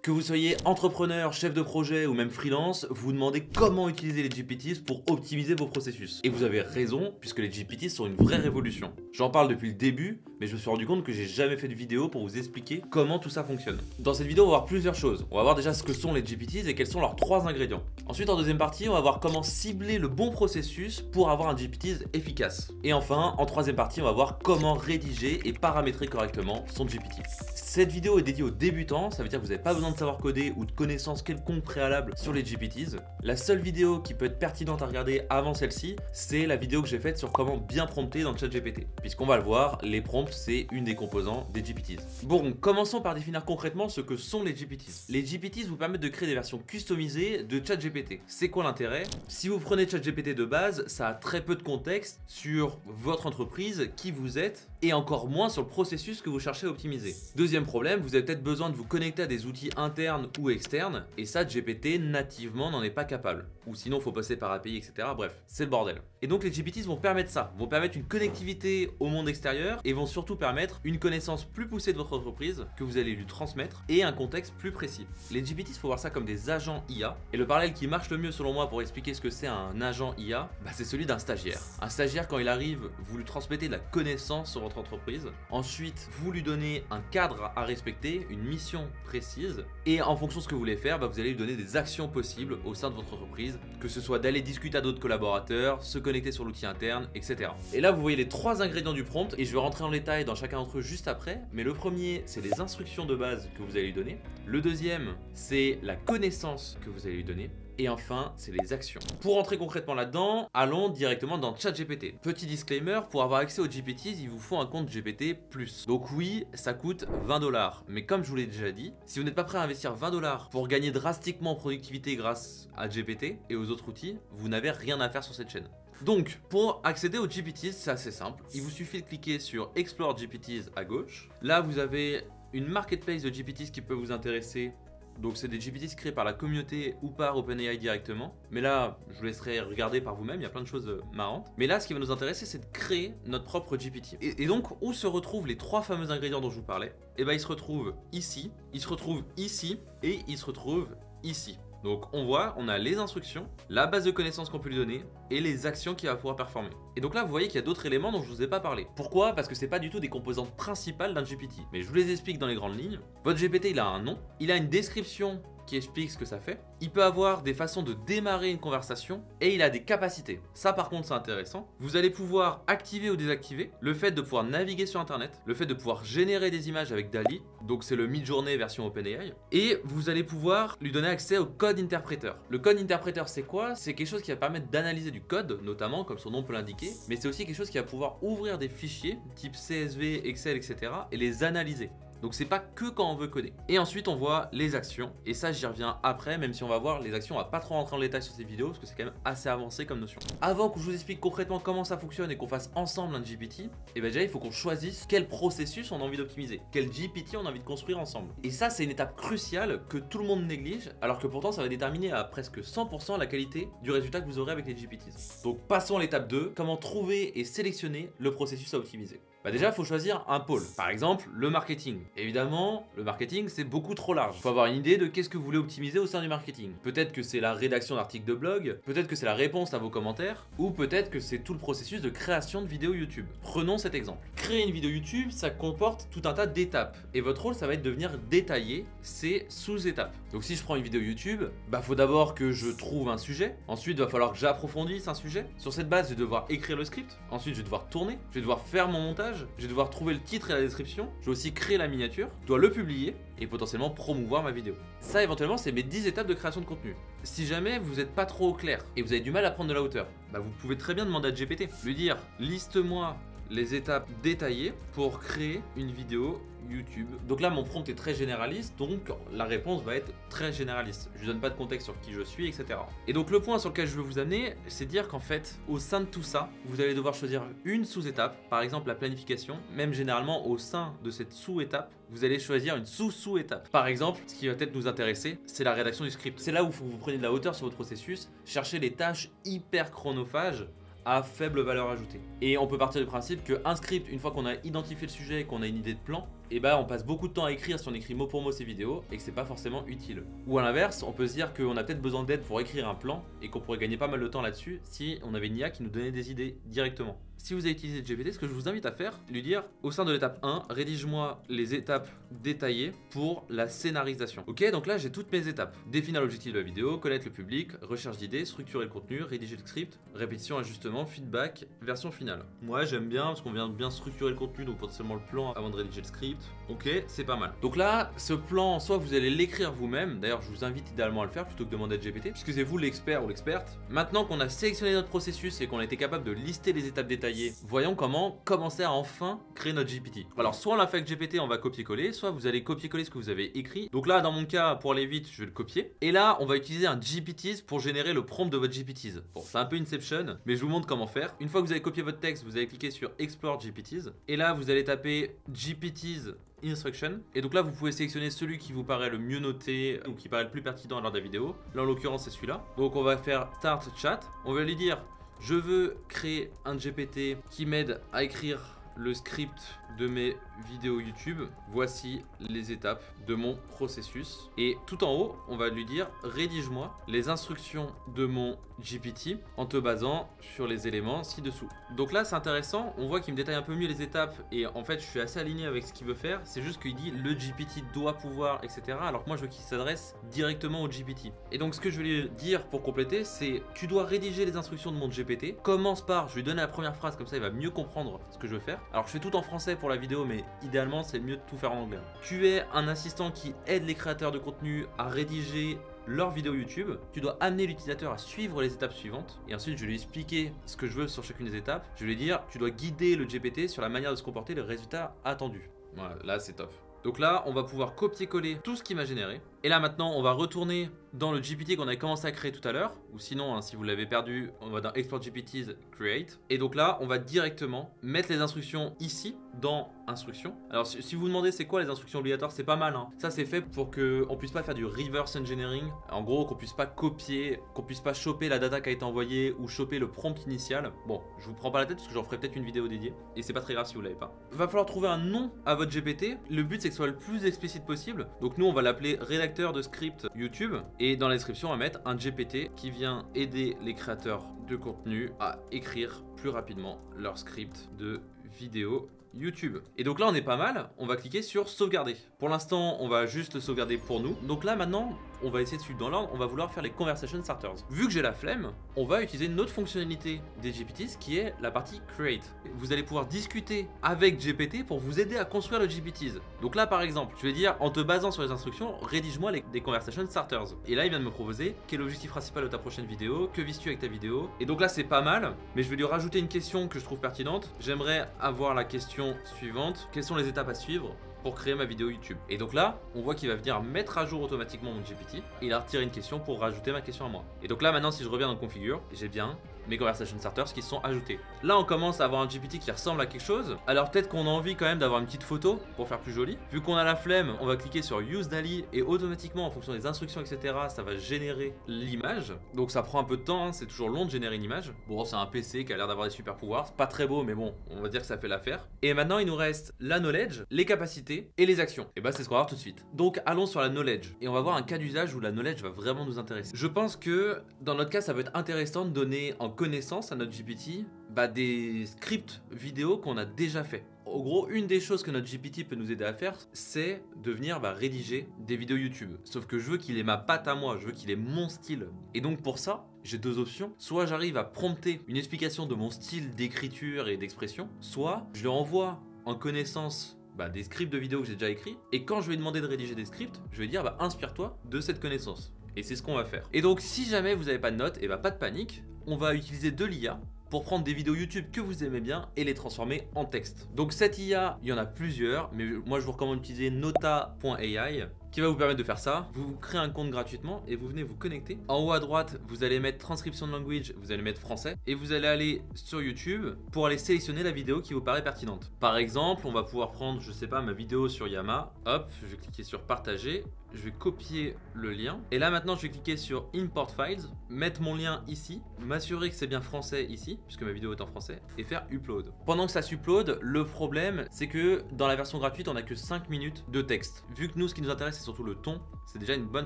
Que vous soyez entrepreneur, chef de projet ou même freelance, vous demandez comment utiliser les GPTs pour optimiser vos processus. Et vous avez raison, puisque les GPTs sont une vraie révolution. J'en parle depuis le début, mais je me suis rendu compte que j'ai jamais fait de vidéo pour vous expliquer comment tout ça fonctionne. Dans cette vidéo, on va voir plusieurs choses. On va voir déjà ce que sont les GPTs et quels sont leurs 3 ingrédients. Ensuite, en deuxième partie, on va voir comment cibler le bon processus pour avoir un GPTs efficace. Et enfin, en troisième partie, on va voir comment rédiger et paramétrer correctement son GPT. Cette vidéo est dédiée aux débutants, ça veut dire que vous n'avez pas besoin de savoir coder ou de connaissances quelconques préalables sur les GPTs. La seule vidéo qui peut être pertinente à regarder avant celle-ci, c'est la vidéo que j'ai faite sur comment bien prompter dans le chat GPT. Puisqu'on va le voir, les prompts, c'est une des composants des GPTs. Bon, commençons par définir concrètement ce que sont les GPTs. Les GPTs vous permettent de créer des versions customisées de ChatGPT. C'est quoi l'intérêt? Si vous prenez ChatGPT de base, ça a très peu de contexte sur votre entreprise, qui vous êtes, et encore moins sur le processus que vous cherchez à optimiser. Deuxième problème, vous avez peut-être besoin de vous connecter à des outils internes ou externes, et ça, GPT nativement n'en est pas capable. Ou sinon, il faut passer par API, etc. Bref, c'est le bordel. Et donc les GPTs vont permettre ça, vont permettre une connectivité au monde extérieur, et vont surtout permettre une connaissance plus poussée de votre entreprise, que vous allez lui transmettre, et un contexte plus précis. Les GPTs, il faut voir ça comme des agents IA, et le parallèle qui marche le mieux selon moi pour expliquer ce que c'est un agent IA, c'est celui d'un stagiaire. Un stagiaire, quand il arrive, vous lui transmettez de la connaissance sur votre entreprise. Ensuite, vous lui donnez un cadre à respecter, une mission précise, et en fonction de ce que vous voulez faire, vous allez lui donner des actions possibles au sein de votre entreprise, que ce soit d'aller discuter à d'autres collaborateurs, se connecter sur l'outil interne, etc. Et là, vous voyez les 3 ingrédients du prompt, et je vais rentrer en détail dans chacun d'entre eux juste après, mais le premier, c'est les instructions de base que vous allez lui donner. Le deuxième, c'est la connaissance que vous allez lui donner. Et enfin, c'est les actions. Pour rentrer concrètement là-dedans, allons directement dans ChatGPT. Petit disclaimer, pour avoir accès aux GPTs, il vous faut un compte GPT+. Donc oui, ça coûte 20 $. Mais comme je vous l'ai déjà dit, si vous n'êtes pas prêt à investir 20 $ pour gagner drastiquement en productivité grâce à GPT et aux autres outils, vous n'avez rien à faire sur cette chaîne. Donc, pour accéder aux GPTs, c'est assez simple. Il vous suffit de cliquer sur Explore GPTs à gauche. Là, vous avez une marketplace de GPTs qui peut vous intéresser. Donc c'est des GPTs créés par la communauté ou par OpenAI directement. Mais là, je vous laisserai regarder par vous-même, il y a plein de choses marrantes. Mais là, ce qui va nous intéresser, c'est de créer notre propre GPT. Et donc, où se retrouvent les 3 fameux ingrédients dont je vous parlais? Et ils se retrouvent ici, ils se retrouvent ici, et ils se retrouvent ici. Donc on voit, on a les instructions, la base de connaissances qu'on peut lui donner et les actions qu'il va pouvoir performer. Et donc là vous voyez qu'il y a d'autres éléments dont je ne vous ai pas parlé. Pourquoi? Parce que c'est pas du tout des composantes principales d'un GPT. Mais je vous les explique dans les grandes lignes. Votre GPT il a un nom, il a une description qui explique ce que ça fait. Il peut avoir des façons de démarrer une conversation et il a des capacités. Ça par contre c'est intéressant. Vous allez pouvoir activer ou désactiver le fait de pouvoir naviguer sur internet, le fait de pouvoir générer des images avec DALL-E, donc c'est le Midjourney version OpenAI, et vous allez pouvoir lui donner accès au code interpréteur. Le code interpréteur c'est quoi? C'est quelque chose qui va permettre d'analyser du code, notamment comme son nom peut l'indiquer, mais c'est aussi quelque chose qui va pouvoir ouvrir des fichiers type CSV, Excel, etc. et les analyser. Donc c'est pas que quand on veut coder. Et ensuite on voit les actions, et ça j'y reviens après, même si on va voir les actions, on va pas trop rentrer en détail sur ces vidéos parce que c'est quand même assez avancé comme notion. Avant que je vous explique concrètement comment ça fonctionne et qu'on fasse ensemble un GPT, et déjà il faut qu'on choisisse quel processus on a envie d'optimiser, quel GPT on a envie de construire ensemble. Et ça c'est une étape cruciale que tout le monde néglige, alors que pourtant ça va déterminer à presque 100% la qualité du résultat que vous aurez avec les GPTs. Donc passons à l'étape 2, comment trouver et sélectionner le processus à optimiser. Déjà, il faut choisir un pôle. Par exemple, le marketing. Évidemment, le marketing, c'est beaucoup trop large. Il faut avoir une idée de qu'est-ce que vous voulez optimiser au sein du marketing. Peut-être que c'est la rédaction d'articles de blog, peut-être que c'est la réponse à vos commentaires, ou peut-être que c'est tout le processus de création de vidéos YouTube. Prenons cet exemple. Créer une vidéo YouTube, ça comporte tout un tas d'étapes. Et votre rôle, ça va être de venir détailler ces sous-étapes. Donc si je prends une vidéo YouTube, faut d'abord que je trouve un sujet. Ensuite, il va falloir que j'approfondisse un sujet. Sur cette base, je vais devoir écrire le script. Ensuite, je vais devoir tourner. Je vais devoir faire mon montage. Je vais devoir trouver le titre et la description, je vais aussi créer la miniature, je dois le publier et potentiellement promouvoir ma vidéo. Ça éventuellement c'est mes 10 étapes de création de contenu. Si jamais vous n'êtes pas trop au clair et vous avez du mal à prendre de la hauteur, vous pouvez très bien demander à GPT, lui dire liste-moi les étapes détaillées pour créer une vidéo YouTube. Donc là mon prompt est très généraliste, donc la réponse va être très généraliste. Je ne donne pas de contexte sur qui je suis, etc. Et donc le point sur lequel je veux vous amener, c'est dire qu'en fait, au sein de tout ça, vous allez devoir choisir une sous-étape, par exemple la planification. Même généralement au sein de cette sous-étape, vous allez choisir une sous-sous-étape. Par exemple, ce qui va peut-être nous intéresser, c'est la rédaction du script. C'est là où vous prenez de la hauteur sur votre processus, cherchez les tâches hyper chronophages à faible valeur ajoutée. Et on peut partir du principe qu'un script, une fois qu'on a identifié le sujet et qu'on a une idée de plan, et bah on passe beaucoup de temps à écrire si on écrit mot pour mot ces vidéos et que c'est pas forcément utile. Ou à l'inverse, on peut se dire qu'on a peut-être besoin d'aide pour écrire un plan et qu'on pourrait gagner pas mal de temps là-dessus si on avait une IA qui nous donnait des idées directement. Si vous avez utilisé GPT, ce que je vous invite à faire, lui dire au sein de l'étape 1, rédige-moi les étapes détaillées pour la scénarisation. Ok, donc là j'ai toutes mes étapes. Définir l'objectif de la vidéo, connaître le public, recherche d'idées, structurer le contenu, rédiger le script, répétition, ajustement, feedback, version finale. Moi j'aime bien parce qu'on vient de bien structurer le contenu, donc potentiellement le plan avant de rédiger le script. Ok, c'est pas mal. Donc là, ce plan, soit vous allez l'écrire vous-même, d'ailleurs je vous invite idéalement à le faire plutôt que de demander à GPT, puisque c'est vous l'expert ou l'experte. Maintenant qu'on a sélectionné notre processus et qu'on a été capable de lister les étapes détaillées, voyons comment commencer à enfin créer notre GPT. Alors soit on l'a fait avec GPT, on va copier-coller, soit vous allez copier-coller ce que vous avez écrit. Donc là dans mon cas, pour aller vite, je vais le copier. Et là on va utiliser un GPTs pour générer le prompt de votre GPTs. Bon, c'est un peu Inception, mais je vous montre comment faire. Une fois que vous avez copié votre texte, vous allez cliquer sur Explore GPTs. Et là vous allez taper GPTs Instruction. Et donc là vous pouvez sélectionner celui qui vous paraît le mieux noté ou qui paraît le plus pertinent lors de la vidéo. Là en l'occurrence c'est celui-là. Donc on va faire Start Chat. On va lui dire je veux créer un GPT qui m'aide à écrire le script de mes vidéos YouTube. Voici les étapes de mon processus. Et tout en haut, on va lui dire rédige-moi les instructions de mon GPT en te basant sur les éléments ci-dessous. Donc là, c'est intéressant. On voit qu'il me détaille un peu mieux les étapes et en fait, je suis assez aligné avec ce qu'il veut faire. C'est juste qu'il dit le GPT doit pouvoir, etc. Alors que moi, je veux qu'il s'adresse directement au GPT. Et donc, ce que je vais lui dire pour compléter, c'est tu dois rédiger les instructions de mon GPT. Commence par, je lui donne la première phrase, comme ça, il va mieux comprendre ce que je veux faire. Alors, je fais tout en français pour la vidéo, mais idéalement, c'est mieux de tout faire en anglais. Tu es un assistant qui aide les créateurs de contenu à rédiger leur vidéo YouTube. Tu dois amener l'utilisateur à suivre les étapes suivantes. Et ensuite, je vais lui expliquer ce que je veux sur chacune des étapes. Je vais lui dire, tu dois guider le GPT sur la manière de se comporter, les résultats attendus. Voilà, là, c'est top. Donc là, on va pouvoir copier-coller tout ce qu'il m'a généré. Et là maintenant, on va retourner dans le GPT qu'on avait commencé à créer tout à l'heure. Ou sinon, hein, si vous l'avez perdu, on va dans Export GPTs, Create. Et donc là, on va directement mettre les instructions ici, dans Instructions. Alors si vous vous demandez c'est quoi les instructions obligatoires, c'est pas mal. Hein. Ça, c'est fait pour qu'on puisse pas faire du reverse engineering. En gros, qu'on puisse pas copier, qu'on puisse pas choper la data qui a été envoyée ou choper le prompt initial. Bon, je vous prends pas la tête parce que j'en ferai peut-être une vidéo dédiée. Et c'est pas très grave si vous l'avez pas. Va falloir trouver un nom à votre GPT. Le but, c'est que ce soit le plus explicite possible. Donc nous, on va l'appeler rédacteur de script YouTube. Et dans la description, on va mettre un GPT qui vient aider les créateurs de contenu à écrire plus rapidement leur script de vidéo YouTube. Et donc là on est pas mal, on va cliquer sur sauvegarder. Pour l'instant on va juste le sauvegarder pour nous. Donc là maintenant on va essayer de suivre dans l'ordre, on va vouloir faire les conversation starters. Vu que j'ai la flemme, on va utiliser une autre fonctionnalité des GPTs qui est la partie create. Vous allez pouvoir discuter avec GPT pour vous aider à construire le GPTs. Donc là par exemple, je vais dire en te basant sur les instructions, rédige-moi des conversation starters. Et là il vient de me proposer quel est l'objectif principal de ta prochaine vidéo, que vises-tu avec ta vidéo. Et donc là c'est pas mal, mais je vais lui rajouter une question que je trouve pertinente. J'aimerais avoir la question suivante, quelles sont les étapes à suivre pour créer ma vidéo YouTube. Et donc là, on voit qu'il va venir mettre à jour automatiquement mon GPT et il a retiré une question pour rajouter ma question à moi. Et donc là, maintenant, si je reviens dans configure, j'ai bien mes conversation starters qui sont ajoutés. Là, on commence à avoir un GPT qui ressemble à quelque chose. Alors peut-être qu'on a envie quand même d'avoir une petite photo pour faire plus joli. Vu qu'on a la flemme, on va cliquer sur Use DALL-E et automatiquement, en fonction des instructions, etc., ça va générer l'image. Donc ça prend un peu de temps, hein, c'est toujours long de générer une image. Bon, c'est un PC qui a l'air d'avoir des super pouvoirs. C'est pas très beau, mais bon, on va dire que ça fait l'affaire. Et maintenant, il nous reste la knowledge, les capacités et les actions. Et bah, c'est ce qu'on va voir tout de suite. Donc, allons sur la knowledge. Et on va voir un cas d'usage où la knowledge va vraiment nous intéresser. Je pense que dans notre cas, ça va être intéressant de donner en connaissance à notre GPT des scripts vidéo qu'on a déjà fait. En gros, une des choses que notre GPT peut nous aider à faire, c'est de venir rédiger des vidéos YouTube. Sauf que je veux qu'il ait ma patte à moi, je veux qu'il ait mon style. Et donc pour ça, j'ai deux options. Soit j'arrive à prompter une explication de mon style d'écriture et d'expression, soit je lui envoie en connaissance des scripts de vidéos que j'ai déjà écrits. Et quand je vais lui demander de rédiger des scripts, je vais dire inspire-toi de cette connaissance. Et c'est ce qu'on va faire. Et donc si jamais vous n'avez pas de notes, et pas de panique, on va utiliser de l'IA pour prendre des vidéos YouTube que vous aimez bien et les transformer en texte. Donc cette IA, il y en a plusieurs, mais moi je vous recommande d'utiliser nota.ai qui va vous permettre de faire ça. Vous créez un compte gratuitement et vous venez vous connecter. En haut à droite, vous allez mettre transcription de language, vous allez mettre français et vous allez aller sur YouTube pour aller sélectionner la vidéo qui vous paraît pertinente. Par exemple, on va pouvoir prendre, je sais pas, ma vidéo sur Yama. Hop, je vais cliquer sur partager. Je vais copier le lien. Et là maintenant, je vais cliquer sur Import Files, mettre mon lien ici, m'assurer que c'est bien français ici, puisque ma vidéo est en français, et faire Upload. Pendant que ça s'upload, le problème, c'est que dans la version gratuite, on n'a que 5 minutes de texte. Vu que nous, ce qui nous intéresse, c'est surtout le ton, c'est déjà une bonne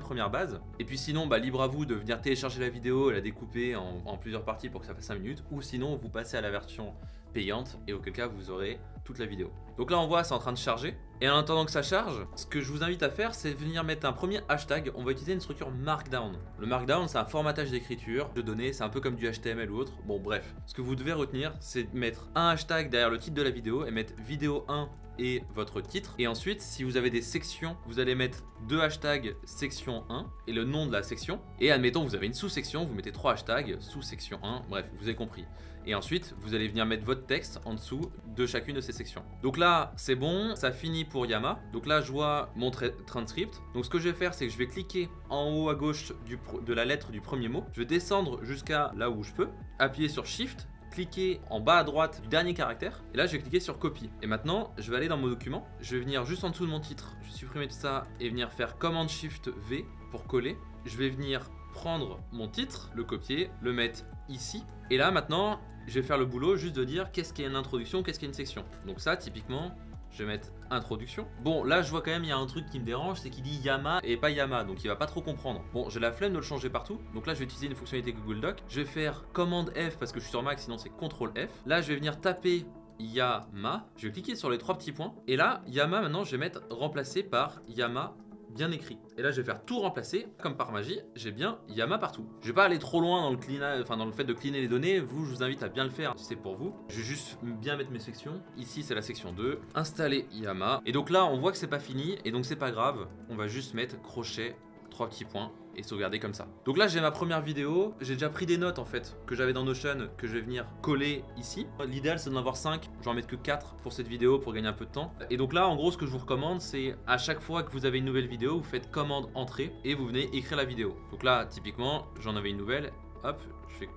première base. Et puis sinon, bah, libre à vous de venir télécharger la vidéo et la découper en plusieurs parties pour que ça fasse 5 minutes. Ou sinon, vous passez à la version payante et auquel cas, vous aurez toute la vidéo. Donc là, on voit, c'est en train de charger. Et en attendant que ça charge, ce que je vous invite à faire, c'est venir mettre un premier hashtag. On va utiliser une structure Markdown. Le Markdown, c'est un formatage d'écriture, de données, c'est un peu comme du HTML ou autre. Bon, bref. Ce que vous devez retenir, c'est mettre un hashtag derrière le titre de la vidéo et mettre vidéo 1 et votre titre. Et ensuite, si vous avez des sections, vous allez mettre 2 hashtags section 1 et le nom de la section. Et admettons, vous avez une sous-section, vous mettez 3 hashtags sous-section 1. Bref, vous avez compris. Et ensuite, vous allez venir mettre votre texte en dessous de chacune de ces sections. Donc là, c'est bon, ça finit pour Yama. Donc là, je vois mon transcript. Donc ce que je vais faire, c'est que je vais cliquer en haut à gauche de la lettre du premier mot. Je vais descendre jusqu'à là où je peux, appuyer sur Shift, cliquer en bas à droite du dernier caractère. Et là, je vais cliquer sur Copie. Et maintenant, je vais aller dans mon document. Je vais venir juste en dessous de mon titre. Je vais supprimer tout ça et venir faire Command Shift V pour coller. Je vais venir prendre mon titre, le copier, le mettre ici. Et là, maintenant, je vais faire le boulot juste de dire qu'est-ce qu'est une introduction, qu'est-ce qu'est une section. Donc ça, typiquement, je vais mettre introduction. Bon, là, je vois quand même, il y a un truc qui me dérange, c'est qu'il dit Yama et pas Yama, donc il va pas trop comprendre. Bon, j'ai la flemme de le changer partout, donc là, je vais utiliser une fonctionnalité Google Doc. Je vais faire commande F parce que je suis sur Mac, sinon c'est CTRL F. Là, je vais venir taper Yama. Je vais cliquer sur les 3 petits points. Et là, Yama, maintenant, je vais mettre remplacé par Yama bien écrit. Et là, je vais faire tout remplacer. Comme par magie, j'ai bien Yama partout. Je vais pas aller trop loin dans le cleanage, enfin dans le fait de cleaner les données. Vous, je vous invite à bien le faire si c'est pour vous. Je vais juste bien mettre mes sections. Ici, c'est la section 2. Installer Yama. Et donc là, on voit que c'est pas fini. Et donc, c'est pas grave. On va juste mettre crochet, 3 petits points. Et sauvegarder comme ça. Donc là, j'ai ma première vidéo. J'ai déjà pris des notes en fait que j'avais dans Notion que je vais venir coller ici. L'idéal, c'est d'en avoir 5. Je vais en mettre que 4 pour cette vidéo pour gagner un peu de temps. Et donc là, en gros, ce que je vous recommande, c'est à chaque fois que vous avez une nouvelle vidéo, vous faites commande entrée et vous venez écrire la vidéo. Donc là, typiquement, j'en avais une nouvelle. Hop, je fais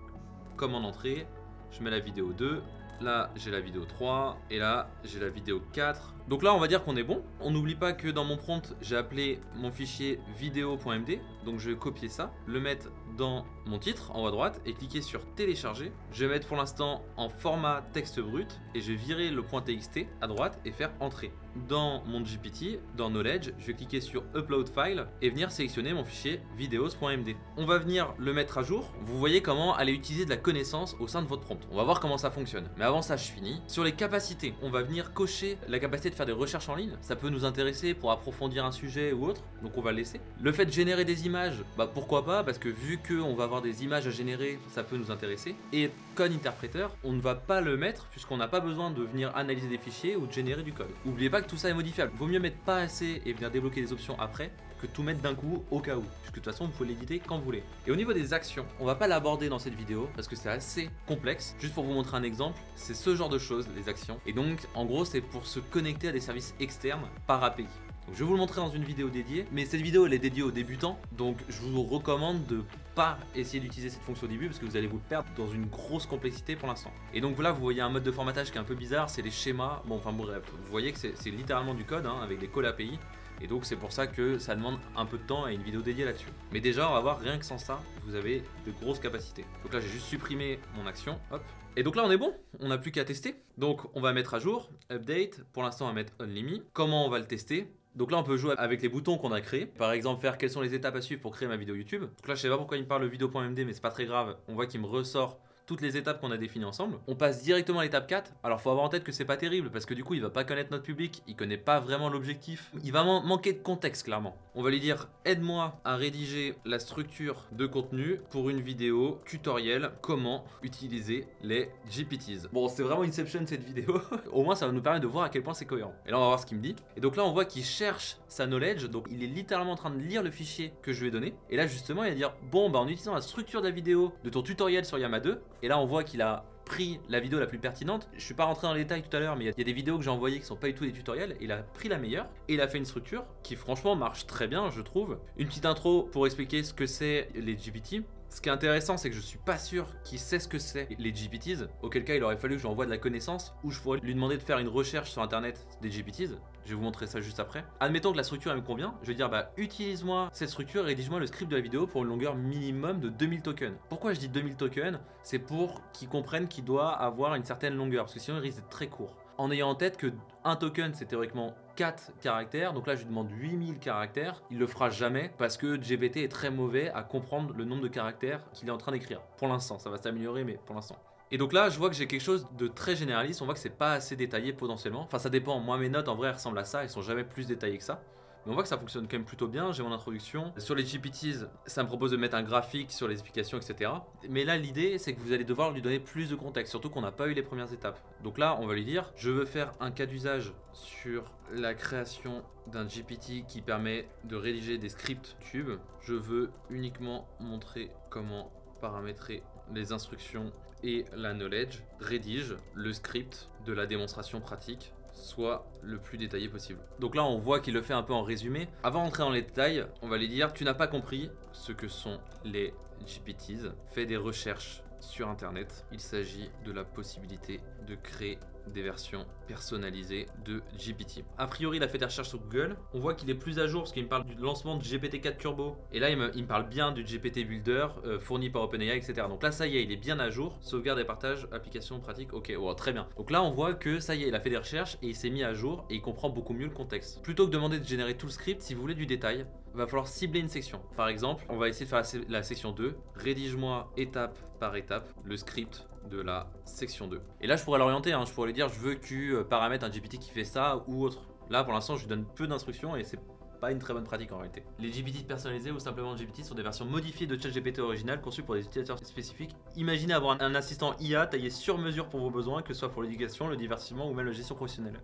commande entrée. Je mets la vidéo 2. Là, j'ai la vidéo 3 et là, j'ai la vidéo 4. Donc là, on va dire qu'on est bon. On n'oublie pas que dans mon prompt, j'ai appelé mon fichier vidéo.md. Donc je vais copier ça, le mettre dans mon titre en haut à droite et cliquer sur télécharger. Je vais mettre pour l'instant en format texte brut et je vais virer le .txt à droite et faire entrer. Dans mon GPT, dans Knowledge, je vais cliquer sur Upload File et venir sélectionner mon fichier videos.md. On va venir le mettre à jour. Vous voyez comment aller utiliser de la connaissance au sein de votre prompt. On va voir comment ça fonctionne. Mais avant ça, je finis. Sur les capacités, on va venir cocher la capacité de faire des recherches en ligne. Ça peut nous intéresser pour approfondir un sujet ou autre, donc on va le laisser. Le fait de générer des images, bah pourquoi pas, parce que vu qu'on va avoir des images à générer, ça peut nous intéresser. Et code interpréteur, on ne va pas le mettre puisqu'on n'a pas besoin de venir analyser des fichiers ou de générer du code. N'oubliez pas que tout ça est modifiable. Vaut mieux mettre pas assez et venir débloquer des options après que tout mettre d'un coup au cas où, puisque de toute façon vous pouvez l'éditer quand vous voulez. Et au niveau des actions, on va pas l'aborder dans cette vidéo parce que c'est assez complexe. Juste pour vous montrer un exemple, c'est ce genre de choses, les actions. Et donc en gros c'est pour se connecter à des services externes par API. Donc, je vais vous le montrer dans une vidéo dédiée, mais cette vidéo elle est dédiée aux débutants, donc je vous recommande de pas essayer d'utiliser cette fonction au début parce que vous allez vous perdre dans une grosse complexité pour l'instant. Et donc voilà, vous voyez un mode de formatage qui est un peu bizarre, c'est les schémas, bon enfin bref, vous voyez que c'est littéralement du code hein, avec des calls API. Et donc c'est pour ça que ça demande un peu de temps et une vidéo dédiée là-dessus. Mais déjà on va voir, rien que sans ça, vous avez de grosses capacités. Donc là j'ai juste supprimé mon action, hop. Et donc là on est bon, on n'a plus qu'à tester. Donc on va mettre à jour, update, pour l'instant on va mettre only. Comment on va le tester ? Donc là on peut jouer avec les boutons qu'on a créés. Par exemple faire quelles sont les étapes à suivre pour créer ma vidéo YouTube. Donc là je sais pas pourquoi il me parle de vidéo.md mais c'est pas très grave. On voit qu'il me ressort toutes les étapes qu'on a définies ensemble. On passe directement à l'étape 4. Alors faut avoir en tête que c'est pas terrible parce que du coup il va pas connaître notre public, il connaît pas vraiment l'objectif. Il va manquer de contexte clairement. On va lui dire aide-moi à rédiger la structure de contenu pour une vidéo tutoriel comment utiliser les GPTs. Bon c'est vraiment Inception cette vidéo. Au moins ça va nous permettre de voir à quel point c'est cohérent. Et là on va voir ce qu'il me dit. Et donc là on voit qu'il cherche sa knowledge. Donc il est littéralement en train de lire le fichier que je lui ai donné. Et là justement il va dire bon bah en utilisant la structure de la vidéo de ton tutoriel sur Yama 2. Et là on voit qu'il a pris la vidéo la plus pertinente. Je suis pas rentré dans les détails tout à l'heure, mais il y a des vidéos que j'ai envoyées qui sont pas du tout des tutoriels. Il a pris la meilleure et il a fait une structure qui franchement marche très bien, je trouve. Une petite intro pour expliquer ce que c'est les GPT. Ce qui est intéressant, c'est que je suis pas sûr qu'il sait ce que c'est les GPTs, auquel cas il aurait fallu que je lui envoie de la connaissance, ou je pourrais lui demander de faire une recherche sur internet des GPTs. Je vais vous montrer ça juste après. Admettons que la structure elle me convient, je vais dire bah utilise-moi cette structure, rédige-moi le script de la vidéo pour une longueur minimum de 2000 tokens. Pourquoi je dis 2000 tokens? C'est pour qu'il comprenne qu'il doit avoir une certaine longueur, parce que sinon il risque d'être très court. En ayant en tête que un token c'est théoriquement 4 caractères, donc là je lui demande 8000 caractères, il le fera jamais parce que GPT est très mauvais à comprendre le nombre de caractères qu'il est en train d'écrire. Pour l'instant, ça va s'améliorer mais pour l'instant. Et donc là je vois que j'ai quelque chose de très généraliste, on voit que c'est pas assez détaillé potentiellement, enfin ça dépend, moi mes notes en vrai elles ressemblent à ça, elles sont jamais plus détaillées que ça. Mais on voit que ça fonctionne quand même plutôt bien, j'ai mon introduction. Sur les GPTs, ça me propose de mettre un graphique sur les explications, etc. Mais là, l'idée, c'est que vous allez devoir lui donner plus de contexte, surtout qu'on n'a pas eu les premières étapes. Donc là, on va lui dire, je veux faire un cas d'usage sur la création d'un GPT qui permet de rédiger des scripts tubes. Je veux uniquement montrer comment paramétrer les instructions et la knowledge. Rédige le script de la démonstration pratique soit le plus détaillé possible. Donc là on voit qu'il le fait un peu en résumé. Avant d'entrer dans les détails, on va lui dire tu n'as pas compris ce que sont les GPTs, fais des recherches sur internet. Il s'agit de la possibilité de créer des versions personnalisées de GPT. A priori il a fait des recherches sur Google, on voit qu'il est plus à jour parce qu'il me parle du lancement de GPT-4 Turbo et là il me parle bien du GPT Builder fourni par OpenAI, etc. Donc là ça y est, il est bien à jour, sauvegarde et partage, application pratique, ok, oh, très bien. Donc là on voit que ça y est, il a fait des recherches et il s'est mis à jour et il comprend beaucoup mieux le contexte. Plutôt que de demander de générer tout le script, si vous voulez du détail, va falloir cibler une section. Par exemple, on va essayer de faire la section 2, rédige-moi étape par étape le script de la section 2. Et là je pourrais l'orienter, je pourrais lui dire je veux que tu paramètres un GPT qui fait ça ou autre. Là pour l'instant je lui donne peu d'instructions et c'est pas une très bonne pratique en réalité. Les GPT personnalisés ou simplement GPT sont des versions modifiées de ChatGPT original conçues pour des utilisateurs spécifiques. Imaginez avoir un assistant IA taillé sur mesure pour vos besoins, que ce soit pour l'éducation, le divertissement ou même la gestion professionnelle.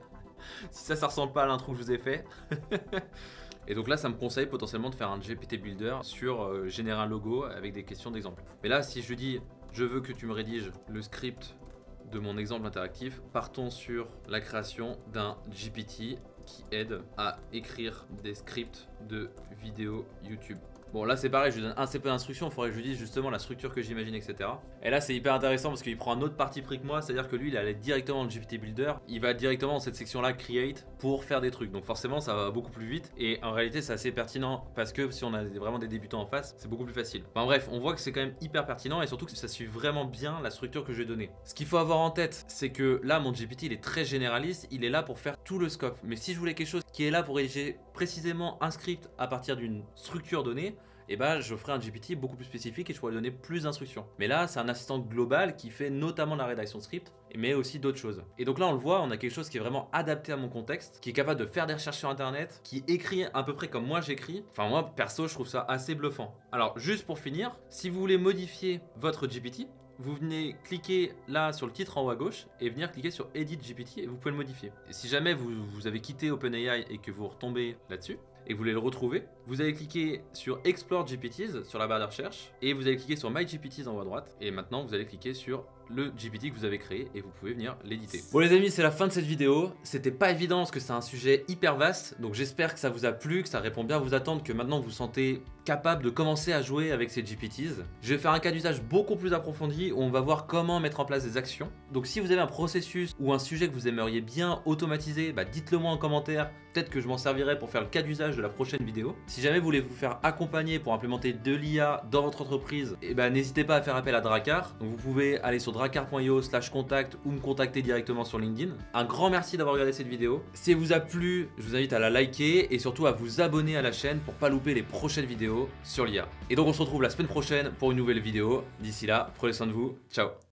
Si ça ressemble pas à l'intro que je vous ai fait. Et donc là ça me conseille potentiellement de faire un GPT Builder sur générer un logo avec des questions d'exemple. Mais là si je lui dis je veux que tu me rédiges le script de mon exemple interactif, partons sur la création d'un GPT qui aide à écrire des scripts de vidéos YouTube. Bon là c'est pareil, je lui donne assez peu d'instructions, il faudrait que je lui dise justement la structure que j'imagine, etc. Et là c'est hyper intéressant parce qu'il prend un autre parti pris que moi, c'est à dire que lui il allait directement dans le GPT Builder, il va directement dans cette section là Create pour faire des trucs, donc forcément ça va beaucoup plus vite et en réalité c'est assez pertinent parce que si on a vraiment des débutants en face c'est beaucoup plus facile. Enfin bref, on voit que c'est quand même hyper pertinent et surtout que ça suit vraiment bien la structure que je lui ai donnée. Ce qu'il faut avoir en tête c'est que là mon GPT il est très généraliste, il est là pour faire tout le scope, mais si je voulais quelque chose qui est là pour rédiger précisément un script à partir d'une structure donnée, et bah je ferai un GPT beaucoup plus spécifique et je pourrais lui donner plus d'instructions. Mais là c'est un assistant global qui fait notamment la rédaction de script, mais aussi d'autres choses. Et donc là on le voit, on a quelque chose qui est vraiment adapté à mon contexte, qui est capable de faire des recherches sur internet, qui écrit à peu près comme moi j'écris. Enfin moi perso je trouve ça assez bluffant. Alors juste pour finir, si vous voulez modifier votre GPT, vous venez cliquer là sur le titre en haut à gauche et venir cliquer sur Edit GPT et vous pouvez le modifier. Et si jamais vous avez quitté OpenAI et que vous retombez là-dessus, et vous voulez le retrouver, vous allez cliquer sur Explore GPTs sur la barre de recherche et vous allez cliquer sur My GPTs en haut à droite et maintenant vous allez cliquer sur le GPT que vous avez créé et vous pouvez venir l'éditer. Bon les amis, c'est la fin de cette vidéo. C'était pas évident parce que c'est un sujet hyper vaste, donc j'espère que ça vous a plu, que ça répond bien à vos attentes, que maintenant vous vous sentez capable de commencer à jouer avec ces GPTs. Je vais faire un cas d'usage beaucoup plus approfondi où on va voir comment mettre en place des actions. Donc si vous avez un processus ou un sujet que vous aimeriez bien automatiser, dites-le moi en commentaire, peut-être que je m'en servirai pour faire le cas d'usage de la prochaine vidéo. Si jamais vous voulez vous faire accompagner pour implémenter de l'IA dans votre entreprise, n'hésitez pas à faire appel à Dracar. Donc vous pouvez aller sur dracar.io/contact ou me contacter directement sur LinkedIn. Un grand merci d'avoir regardé cette vidéo. Si elle vous a plu, je vous invite à la liker et surtout à vous abonner à la chaîne pour pas louper les prochaines vidéos sur l'IA. Et donc on se retrouve la semaine prochaine pour une nouvelle vidéo. D'ici là, prenez soin de vous. Ciao.